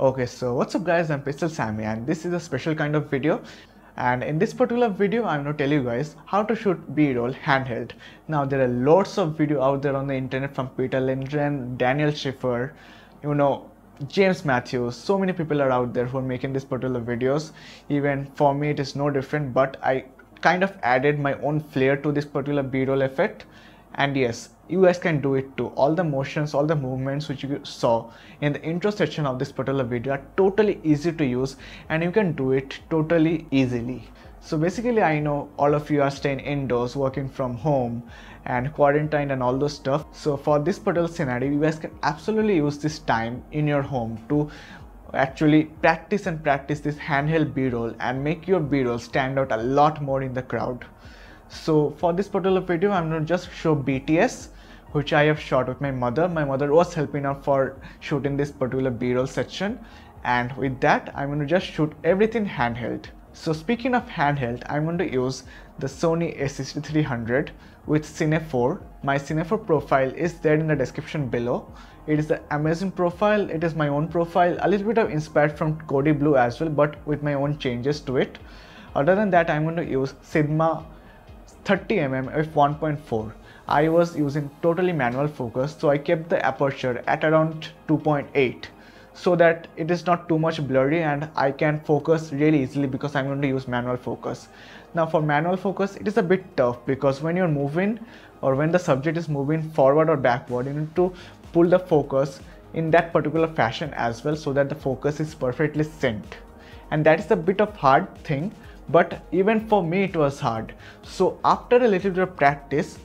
Okay, so what's up guys, I'm Pistol Sammy and this is a special kind of video. And in this particular video, I'm going to tell you guys how to shoot B-roll handheld. Now there are lots of video out there on the internet from Peter Lindgren, Daniel Schiffer, James Matthews. So many people are out there who are making these particular videos. Even for me it is no different, but I kind of added my own flair to this particular B-roll effect. And yes, you guys can do it too. All the motions, all the movements which you saw in the intro section of this particular video are totally easy to use and you can do it totally easily. So basically I know all of you are staying indoors, working from home and quarantined and all those stuff. So for this particular scenario, you guys can absolutely use this time in your home to actually practice this handheld B-roll and make your B-roll stand out a lot more in the crowd. So for this particular video, I'm going to just show BTS, which I have shot with my mother. My mother was helping out for shooting this particular B-roll section. And with that, I'm going to just shoot everything handheld. So speaking of handheld, I'm going to use the Sony a6300 with Cine 4. My Cine 4 profile is there in the description below. It is the amazing profile. It is my own profile, a little bit of inspired from Kodi Blue as well, but with my own changes to it. Other than that, I'm going to use Sigma 30mm f1.4. I was using totally manual focus, so I kept the aperture at around 2.8 so that it is not too much blurry and I can focus really easily because I'm going to use manual focus. Now for manual focus, it is a bit tough because when you're moving or when the subject is moving forward or backward, you need to pull the focus in that particular fashion as well so that the focus is perfectly synced. And that is a bit of hard thing, but even for me it was hard. So after a little bit of practice,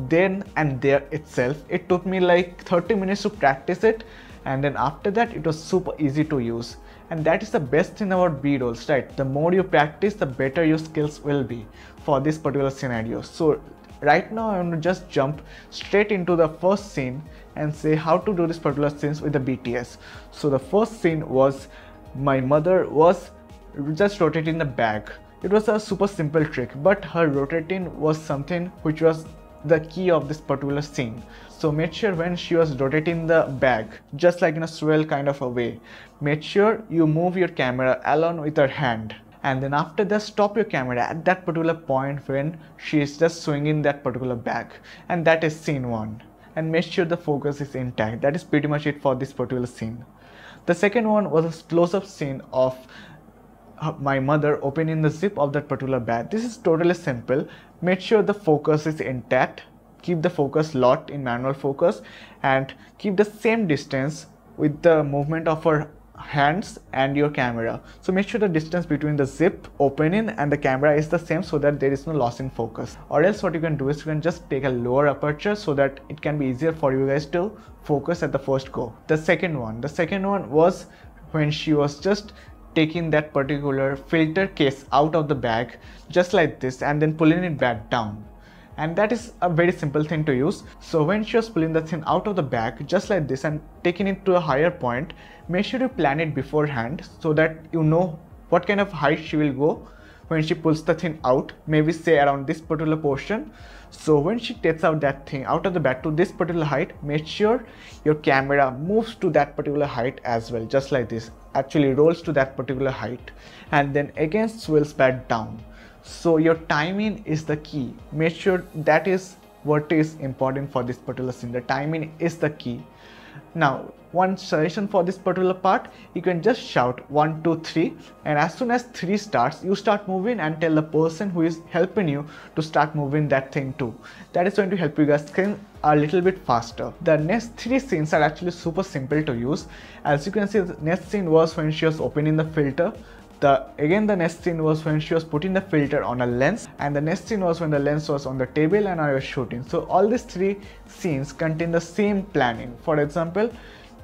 then and there itself, it took me like 30 minutes to practice it, and then after that it was super easy to use. And that is the best thing about B-rolls, right? The more you practice, the better your skills will be for this particular scenario. So right now I'm going to just jump straight into the first scene and say how to do this particular scenes with the BTS. So the first scene was my mother was just rotating the bag. It was a super simple trick, but her rotating was something which was the key of this particular scene. So make sure when she was rotating the bag, just like in a swirl kind of a way, make sure you move your camera along with her hand. And then after that, stop your camera at that particular point when she is just swinging that particular bag. And that is scene 1. And make sure the focus is intact. That is pretty much it for this particular scene. The second one was a close-up scene of my mother opening the zip of that particular bag. This is totally simple. Make sure the focus is intact. Keep the focus locked in manual focus and keep the same distance with the movement of her hands and your camera. So make sure the distance between the zip opening and the camera is the same so that there is no loss in focus. Or else what you can do is you can just take a lower aperture so that it can be easier for you guys to focus at the first go. The second one was when she was just taking that particular filter case out of the bag just like this and then pulling it back down. And that is a very simple thing to use. So when she was pulling the thing out of the bag just like this and taking it to a higher point, make sure you plan it beforehand so that you know what kind of height she will go when she pulls the thing out, maybe say around this particular portion. So when she takes out that thing out of the bag to this particular height, make sure your camera moves to that particular height as well, just like this, actually rolls to that particular height and then again swirls back down. So your timing is the key. Make sure that is what is important for this particular scene. The timing is the key. Now one suggestion for this particular part, you can just shout 1 2 3 and as soon as 3 starts, you start moving and tell the person who is helping you to start moving that thing too. That is going to help you guys screen a little bit faster. The next 3 scenes are actually super simple to use. As you can see, the next scene was when she was opening the filter. The next scene was when she was putting the filter on a lens, and the next scene was when the lens was on the table and I was shooting. So all these 3 scenes contain the same planning. For example,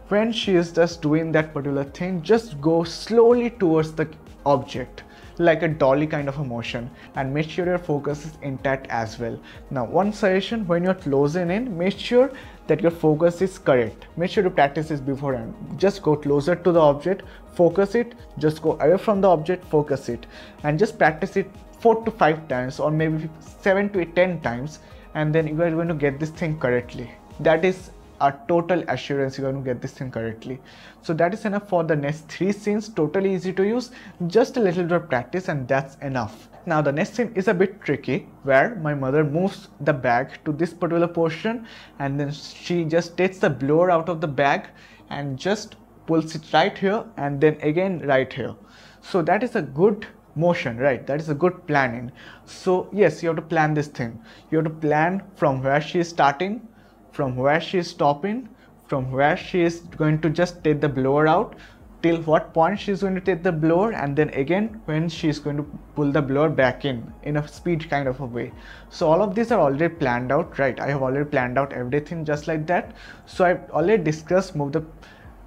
when she is just doing that particular thing, just go slowly towards the object like a dolly kind of a motion and make sure your focus is intact as well. Now one suggestion, when you're closing in, make sure that your focus is correct. Make sure to practice this beforehand. Just go closer to the object, focus it, just go away from the object, focus it, and just practice it 4 to 5 times or maybe 7 to 10 times, and then you are going to get this thing correctly. That is a total assurance you're going to get this thing correctly. So that is enough for the next 3 scenes, totally easy to use, just a little bit of practice and that's enough. Now the next scene is a bit tricky, where my mother moves the bag to this particular portion and then she just takes the blower out of the bag and just pulls it right here and then again right here. So that is a good motion, right? That is a good planning. So yes, you have to plan this thing. You have to plan from where she is starting, from where she is stopping, from where she is going to just take the blower out, till what point she is going to take the blower, and then again when she is going to pull the blower back in a speed kind of a way. So all of these are already planned out, right? I have already planned out everything just like that. So I've already discussed, move the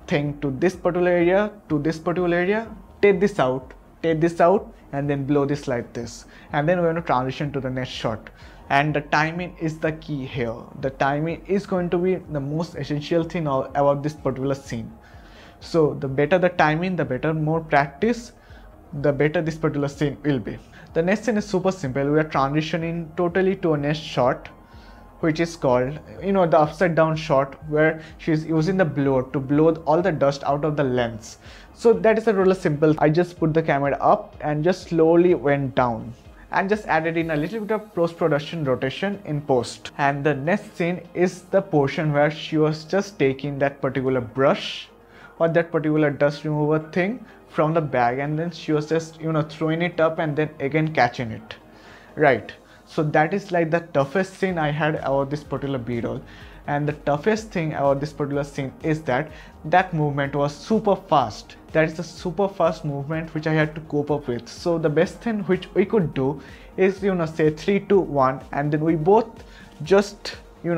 thing to this particular area, to this particular area, take this out, and then blow this like this, and then we're going to transition to the next shot. And the timing is the key here. The timing is going to be the most essential thing about this particular scene. So the better the timing, the better more practice, the better this particular scene will be. The next scene is super simple. We are transitioning totally to a next shot, which is called, the upside down shot, where she's using the blower to blow all the dust out of the lens. So that is a really simple. I just put the camera up and just slowly went down and just added in a little bit of post-production rotation in post. And the next scene is the portion where she was just taking that particular brush or that particular dust remover thing from the bag, and then she was just throwing it up and then again catching it, right? So that is like the toughest scene I had about this particular B-roll. And the toughest thing about this particular scene is that movement was super fast. That is the super fast movement which I had to cope up with. So the best thing which we could do is say 3, 2, 1, and then we both just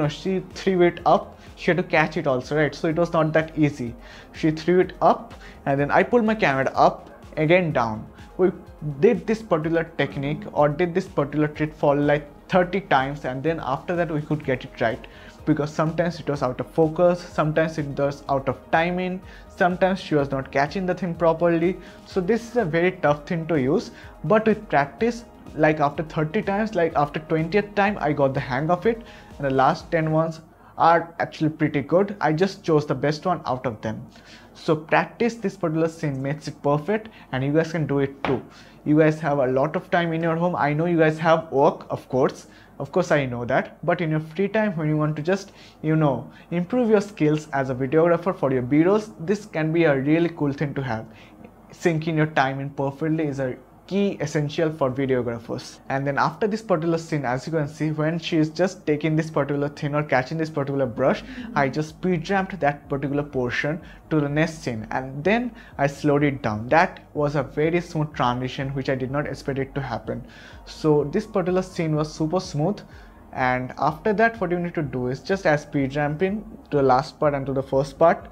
she threw it up, she had to catch it also, right? So it was not that easy. She threw it up and then I pulled my camera up, again down. We did this particular technique or did this particular trick for like 30 times, and then after that we could get it right, because sometimes it was out of focus, sometimes it was out of timing, sometimes she was not catching the thing properly. So this is a very tough thing to use, but with practice, like after 30 times, like after 20th time, I got the hang of it, and the last 10 ones are actually pretty good. I just chose the best one out of them. So practice this particular scene makes it perfect, and you guys can do it too. You guys have a lot of time in your home. I know you guys have work, of course I know that, but in your free time when you want to just improve your skills as a videographer for your B-rolls, this can be a really cool thing to have. Syncing your time in perfectly is a key essential for videographers. And then after this particular scene, as you can see, when she is just taking this particular thing or catching this particular brush, I just speed ramped that particular portion to the next scene, and then I slowed it down. That was a very smooth transition which I did not expect it to happen. So this particular scene was super smooth. And after that, what you need to do is just add speed ramping to the last part and to the first part,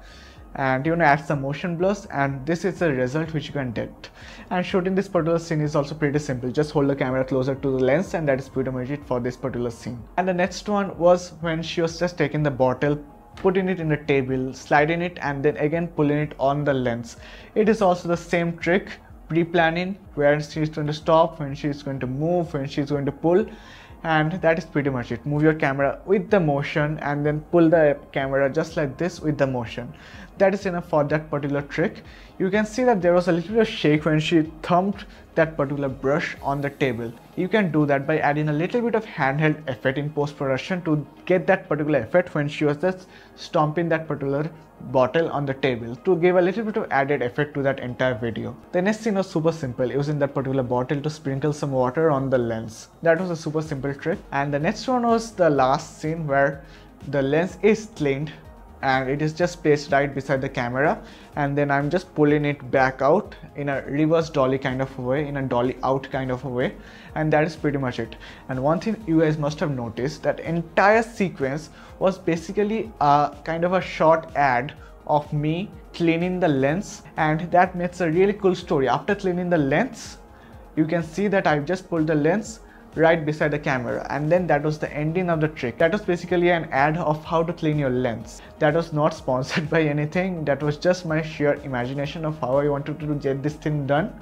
and add some motion blurs, and this is the result which you can get. And shooting this particular scene is also pretty simple. Just hold the camera closer to the lens, and that is pretty much it for this particular scene. And the next one was when she was just taking the bottle, putting it in the table, sliding it, and then again pulling it on the lens. It is also the same trick, pre-planning, where she's going to stop, when she's going to move, when she's going to pull. And that is pretty much it. Move your camera with the motion and then pull the camera just like this with the motion. That is enough for that particular trick. You can see that there was a little bit of shake when she thumped that particular brush on the table. You can do that by adding a little bit of handheld effect in post-production to get that particular effect when she was just stomping that particular bottle on the table, to give a little bit of added effect to that entire video. The next scene was super simple, using that particular bottle to sprinkle some water on the lens. That was a super simple trick. And the next one was the last scene where the lens is cleaned and it is just placed right beside the camera, and then I'm just pulling it back out in a reverse dolly kind of a way, in a dolly out kind of a way, and that is pretty much it. And one thing you guys must have noticed, that entire sequence was basically a kind of a short ad of me cleaning the lens, and that makes a really cool story. After cleaning the lens, you can see that I've just pulled the lens right beside the camera, and then that was the ending of the trick. That was basically an ad of how to clean your lens. That was not sponsored by anything, that was just my sheer imagination of how I wanted to get this thing done.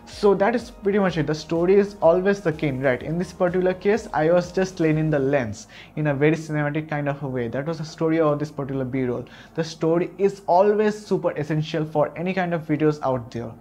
So that is pretty much it. The story is always the king, right? In this particular case, I was just cleaning the lens in a very cinematic kind of a way. That was the story of this particular b-roll. The story is always super essential for any kind of videos out there.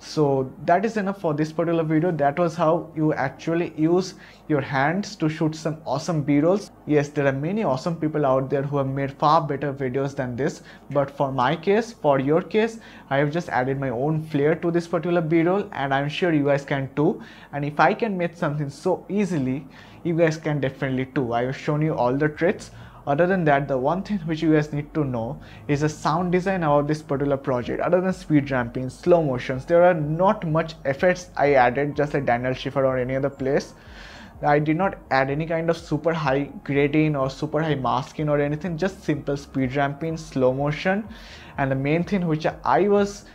So that is enough for this particular video. That was how you actually use your hands to shoot some awesome b-rolls. Yes, there are many awesome people out there who have made far better videos than this, but for my case, for your case, I have just added my own flair to this particular b-roll, and I'm sure you guys can too. And if I can make something so easily, you guys can definitely too. I have shown you all the tricks. Other than that, the one thing which you guys need to know is the sound design about this particular project. Other than speed ramping, slow motions, there are not much effects I added, just like Daniel Schiffer or any other place. I did not add any kind of super high grading or super high masking or anything, just simple speed ramping, slow motion. And the main thing which I was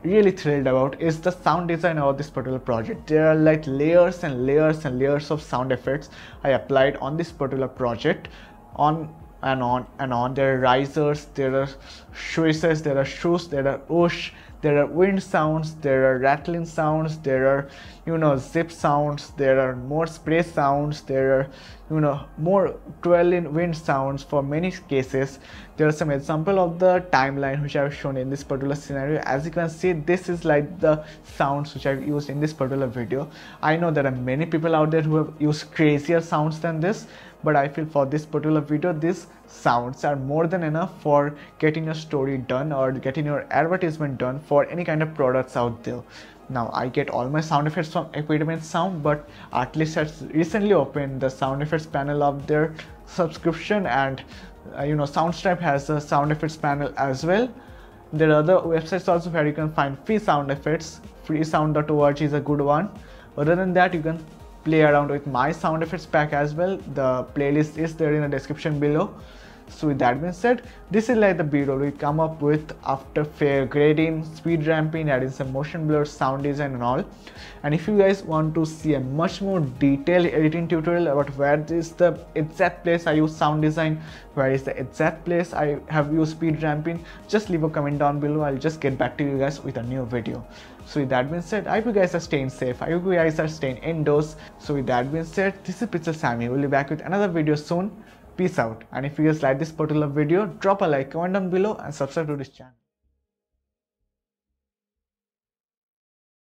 really thrilled about is the sound design of this particular project. There are like layers and layers and layers of sound effects I applied on this particular project. On and on and on. There are risers, there are shuishes, there are shoos, there are whoosh, there are wind sounds, there are rattling sounds, there are zip sounds, there are more spray sounds, there are more twirling wind sounds. For many cases, there are some example of the timeline which I have shown in this particular scenario. As you can see, this is like the sounds which I've used in this particular video. I know there are many people out there who have used crazier sounds than this, but I feel for this particular video, these sounds are more than enough for getting your story done or getting your advertisement done for any kind of products out there. Now, I get all my sound effects from Equipment Sound, but Artlist has recently opened the sound effects panel of their subscription, and Soundstripe has a sound effects panel as well. There are other websites also where you can find free sound effects. Freesound.org is a good one. Other than that, you can play around with my sound effects pack as well. The playlist is there in the description below. So with that being said, this is like the b-roll we come up with after fair grading, speed ramping, adding some motion blur, sound design and all. And if you guys want to see a much more detailed editing tutorial about where is the exact place I use sound design, where is the exact place I have used speed ramping, just leave a comment down below. I'll just get back to you guys with a new video. So with that being said, I hope you guys are staying safe. I hope you guys are staying indoors. So with that being said, this is Pixel Sammy. We'll be back with another video soon. Peace out. And if you guys like this particular video, drop a like, comment down below and subscribe to this channel.